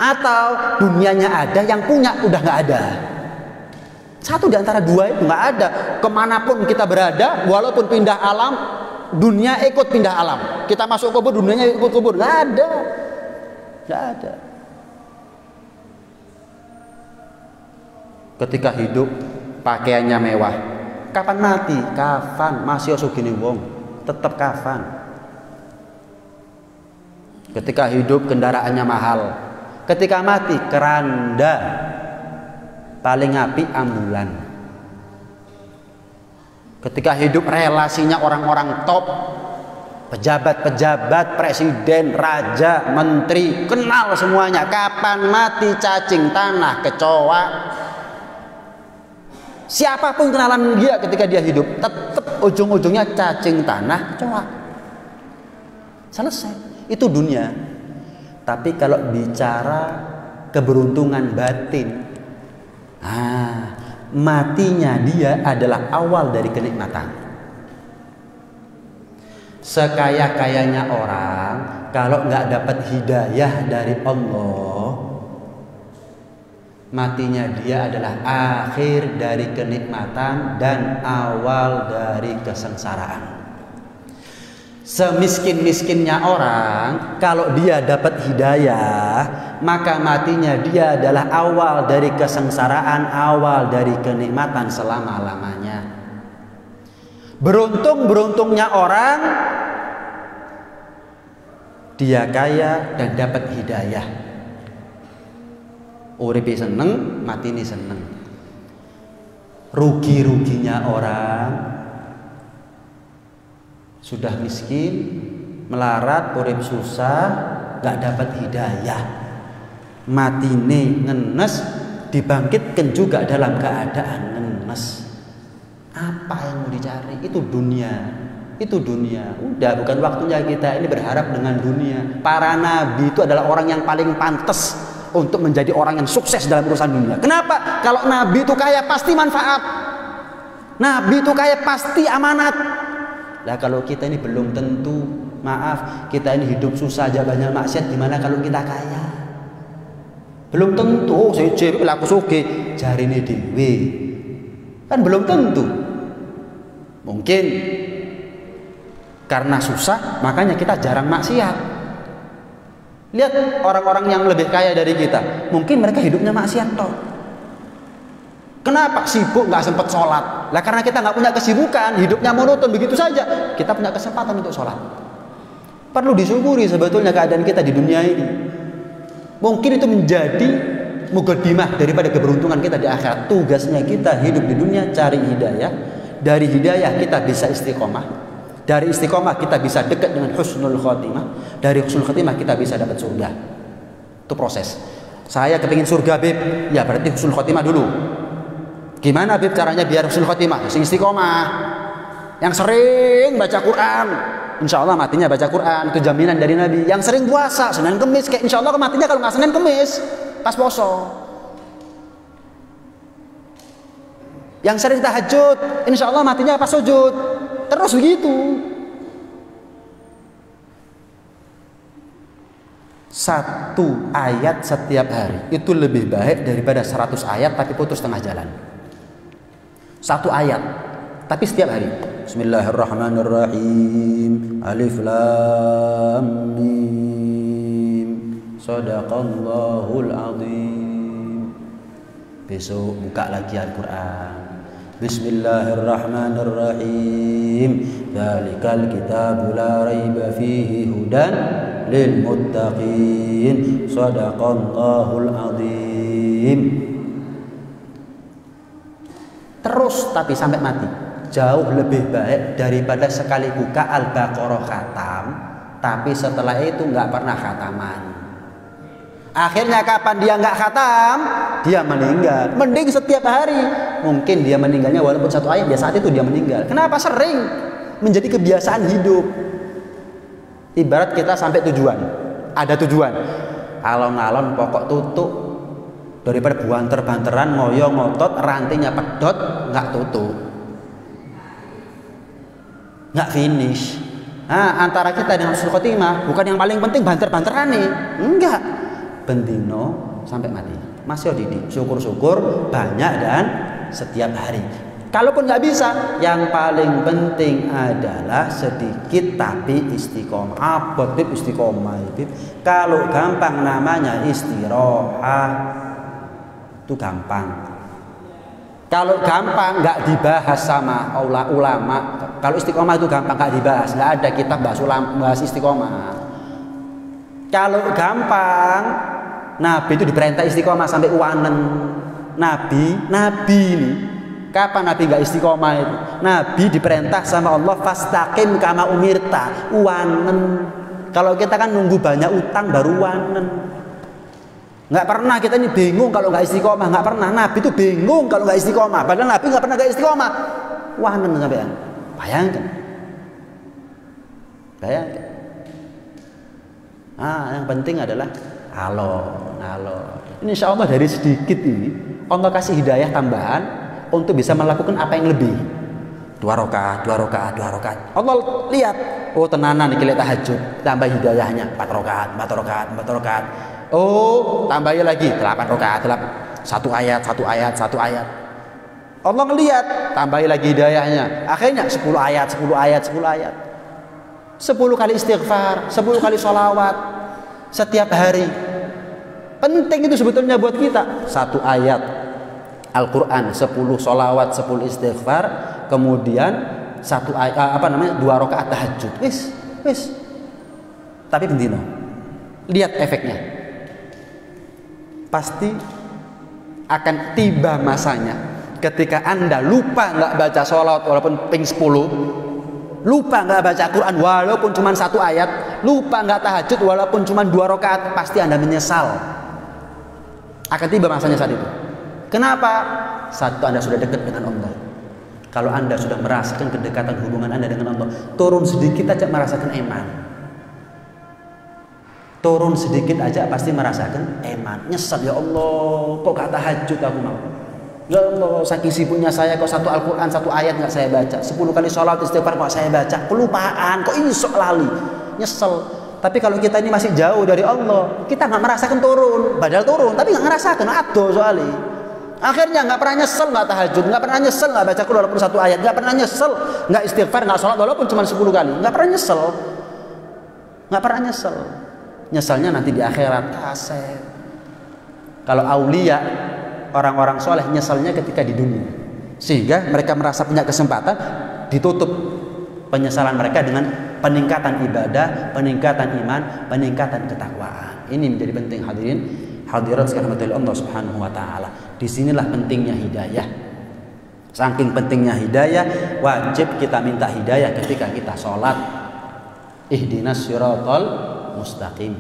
Atau dunianya ada, yang punya udah nggak ada. Satu di antara dua itu nggak ada. Kemanapun kita berada, walaupun pindah alam, dunia ikut pindah alam. Kita masuk kubur, dunianya ikut kubur. Nggak ada. Nggak ada. Ketika hidup, pakaiannya mewah. Kapan mati? Kafan. Masih sugih wong, tetap kafan. Ketika hidup kendaraannya mahal. Ketika mati keranda. Paling api ambulan. Ketika hidup relasinya orang-orang top, pejabat-pejabat, presiden, raja, menteri, kenal semuanya. Kapan mati cacing tanah, kecoa. Siapapun kenalan dia ketika dia hidup, tetap ujung-ujungnya cacing tanah, kecoa. Selesai. Itu dunia. Tapi kalau bicara keberuntungan batin, Matinya dia adalah awal dari kenikmatan. Sekaya-kayanya orang, kalau nggak dapat hidayah dari Allah, matinya dia adalah akhir dari kenikmatan dan awal dari kesengsaraan. Semiskin-miskinnya orang, kalau dia dapat hidayah, maka matinya dia adalah awal dari kesengsaraan, awal dari kenikmatan selama-lamanya. Beruntung-beruntungnya orang, dia kaya dan dapat hidayah. Uripi seneng, mati ini seneng. Rugi-ruginya orang, sudah miskin, melarat, urip susah, gak dapat hidayah, mati ini ngenes, dibangkitkan juga dalam keadaan ngenes. Apa yang mau dicari? Itu dunia. Itu dunia. Udah, bukan waktunya kita ini berharap dengan dunia. Para nabi itu adalah orang yang paling pantas untuk menjadi orang yang sukses dalam urusan dunia. Kenapa? Kalau nabi itu kaya pasti manfaat. Nabi itu kaya pasti amanat. Nah, kalau kita ini belum tentu, maaf, kita ini hidup susah aja banyak maksiat, gimana kalau kita kaya? Belum tentu. Saya cewek laku soge jari ini dewe. Kan belum tentu. Mungkin karena susah, makanya kita jarang maksiat. Lihat orang-orang yang lebih kaya dari kita, mungkin mereka hidupnya maksiat toh. Kenapa? Sibuk nggak sempat sholat. Lah karena kita nggak punya kesibukan, hidupnya monoton begitu saja. Kita punya kesempatan untuk sholat. Perlu disyukuri sebetulnya keadaan kita di dunia ini. Mungkin itu menjadi mukaddimah daripada keberuntungan kita di akhirat. Tugasnya kita hidup di dunia cari hidayah. Dari hidayah kita bisa istiqomah. Dari istiqomah kita bisa dekat dengan husnul khotimah. Dari husnul khotimah kita bisa dapat surga. Itu proses. Saya kepingin surga, Bib. Ya berarti husnul khotimah dulu. Gimana, Bib, caranya biar husnul khotimah? Sing istiqomah. Yang sering baca Quran, insya Allah matinya baca Quran. Itu jaminan dari Nabi. Yang sering puasa Senin Kemis, kayak insya Allah matinya kalau nggak Senin Kemis pas poso. Yang sering tahajud, insya Allah matinya pas sujud. Terus begitu. Satu ayat setiap hari itu lebih baik daripada 100 ayat tapi putus tengah jalan. Satu ayat tapi setiap hari. Bismillahirrahmanirrahim. Alif lam mim. Shadaqallahul azim. Besok buka lagi Al-Quran. Bismillahirrahmanirrahim. Dzalikal kitabu la raiba fihi hudan lil muttaqin. Shadaqallahul azim. Terus tapi sampai mati. Jauh lebih baik daripada sekali buka Al-Baqarah khatam tapi setelah itu nggak pernah khataman. Akhirnya kapan dia nggak khatam, dia meninggal. Mending setiap hari. Mungkin dia meninggalnya walaupun satu ayat, ya saat itu dia meninggal. Kenapa? Sering menjadi kebiasaan hidup. Ibarat kita sampai tujuan, ada tujuan, alon-alon pokok tutup, daripada buanter-banteran ngoyo ngotot rantinya pedot nggak tutup, nggak finish. Nah, antara kita dengan husnul khotimah bukan yang paling penting banter-banteran nih, enggak. Bendino sampai mati masih didik, syukur-syukur banyak dan setiap hari. Kalaupun nggak bisa, yang paling penting adalah sedikit tapi istiqomah. Apa tip istiqomah itu? Kalau gampang namanya istirahat, itu gampang. Kalau gampang nggak dibahas sama ulama. Kalau istiqomah itu gampang nggak dibahas, nggak ada kitab bahas istiqomah. Kalau gampang, Nabi itu diperintah istiqomah sampai uwanen. Nabi ini kapan Nabi nggak istiqomah itu? Nabi diperintah sama Allah fastaqim kama umirta, uwanen. Kalau kita kan nunggu banyak utang baru uwanen. Nggak pernah kita ini bingung kalau nggak istiqomah, nggak pernah. Nabi itu bingung kalau nggak istiqomah. Padahal Nabi nggak pernah nggak istiqomah. Uwanen sampean. Bayangkan. Yang penting adalah alon. Ini insya Allah dari sedikit ini Allah kasih hidayah tambahan untuk bisa melakukan apa yang lebih. 2 rakaat. Allah lihat, oh tenanan iki tahajud, tambah hidayahnya 4 rakaat. Oh, tambahin lagi 8 rakaat, 1 ayat. Allah ngelihat, tambahin lagi hidayahnya. Akhirnya 10 ayat. 10 kali istighfar, 10 kali sholawat setiap hari. Penting itu sebetulnya buat kita. 1 ayat Al-Quran, 10 sholawat, 10 istighfar, kemudian 2 rakaat tahajud. Wis. Tapi bendino, lihat efeknya. Pasti akan tiba masanya ketika Anda lupa nggak baca sholawat walaupun ping 10, lupa nggak baca Quran walaupun cuma 1 ayat, lupa nggak tahajud walaupun cuma 2 rakaat, pasti Anda menyesal. Akan tiba masanya saat itu. Kenapa? Satu, Anda sudah dekat dengan Allah. Kalau Anda sudah merasakan kedekatan hubungan Anda dengan Allah, turun sedikit aja merasakan iman. Turun sedikit aja pasti merasakan iman. Nyesal, ya Allah, kok gak tahajud aku mau. Ya Allah, saking sibuknya saya kok 1 Al-Quran 1 ayat gak saya baca, 10 kali sholat istighfar kok saya baca, kelupaan, kok iso lali. Nyesel. Tapi kalau kita ini masih jauh dari Allah, kita gak merasakan turun. Padahal turun, tapi gak ngerasakan, ado soalnya. Akhirnya nggak pernah nyesel nggak tahajud, nggak pernah nyesel nggak baca Quran walaupun 1 ayat, nggak pernah nyesel nggak istighfar, nggak sholat walaupun cuma 10 kali, nggak pernah nyesel. Nyeselnya nanti di akhirat kaset. Kalau aulia, orang-orang soleh, nyeselnya ketika di dunia, sehingga mereka merasa punya kesempatan, ditutup penyesalan mereka dengan peningkatan ibadah, peningkatan iman, peningkatan ketakwaan. Ini menjadi penting hadirat sekalian Allah Subhanahu wa taala. Disinilah pentingnya hidayah. Saking pentingnya hidayah, wajib kita minta hidayah ketika kita sholat. Ihdinas siratal mustaqim.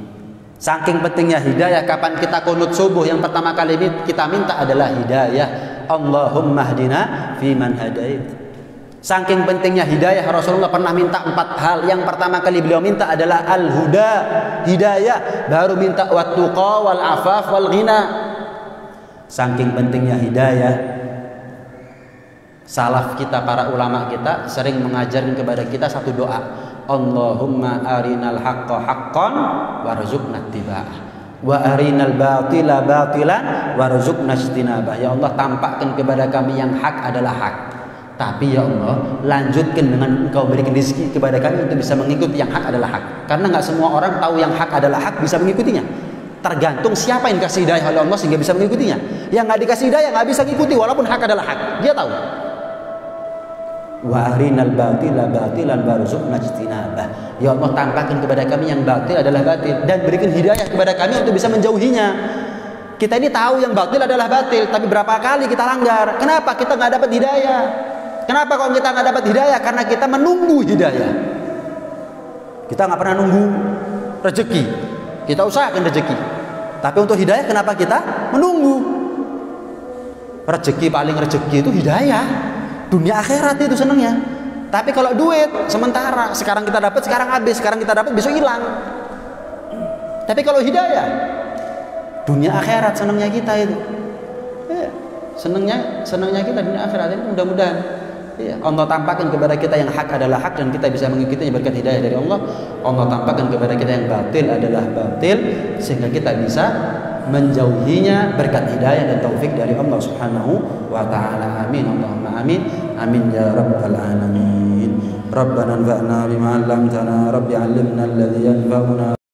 Saking pentingnya hidayah, kapan kita qunut subuh yang pertama kali kita minta adalah hidayah. Allahumma hdina fiman hadait. Saking pentingnya hidayah, Rasulullah pernah minta 4 hal. Yang pertama kali beliau minta adalah al-huda, hidayah, baru minta wat-tuqa wal afaf wal ghina. Saking pentingnya hidayah, salaf kita, para ulama kita sering mengajarkan kepada kita satu doa. Allahumma arinal haqqa haqqan warzuqna ittiba'ah wa arinal batila batilan warzuqna ijtinabah. Ya Allah, tampakkan kepada kami yang hak adalah hak, tapi ya Allah, lanjutkan dengan Engkau berikan rezeki kepada kami untuk bisa mengikuti yang hak adalah hak. Karena nggak semua orang tahu yang hak adalah hak bisa mengikutinya. Tergantung siapa yang dikasih hidayah oleh Allah sehingga bisa mengikutinya. Yang nggak dikasih hidayah nggak bisa mengikuti walaupun hak adalah hak. Dia tahu. Wa arinal batila batilan warzuqna ijtinabah. Ya Allah, tampakkan kepada kami yang batil adalah batil dan berikan hidayah kepada kami untuk bisa menjauhinya. Kita ini tahu yang batil adalah batil, tapi berapa kali kita langgar? Kenapa kita nggak dapat hidayah? Kenapa kalau kita nggak dapat hidayah? Karena kita menunggu hidayah. Kita nggak pernah nunggu rezeki. Kita usahakan rezeki. Tapi untuk hidayah kenapa kita menunggu? Rezeki, paling rezeki itu hidayah. Dunia akhirat itu senangnya. Tapi kalau duit sementara, sekarang kita dapat, sekarang habis, sekarang kita dapat, besok hilang. Tapi kalau hidayah, dunia akhirat senangnya kita itu. Senangnya kita dunia akhirat itu. Mudah-mudahan Allah tampakkan kepada kita yang hak adalah hak dan kita bisa mengikutinya berkat hidayah dari Allah. Allah tampakkan kepada kita yang batil adalah batil sehingga kita bisa menjauhinya berkat hidayah dan taufik dari Allah Subhanahu wa taala. Amin. Allahumma amin. Amin ya rabbal alamin. Rabbana anfa'na bima 'allamtana, rabbi 'allimna alladhi yanfa'una.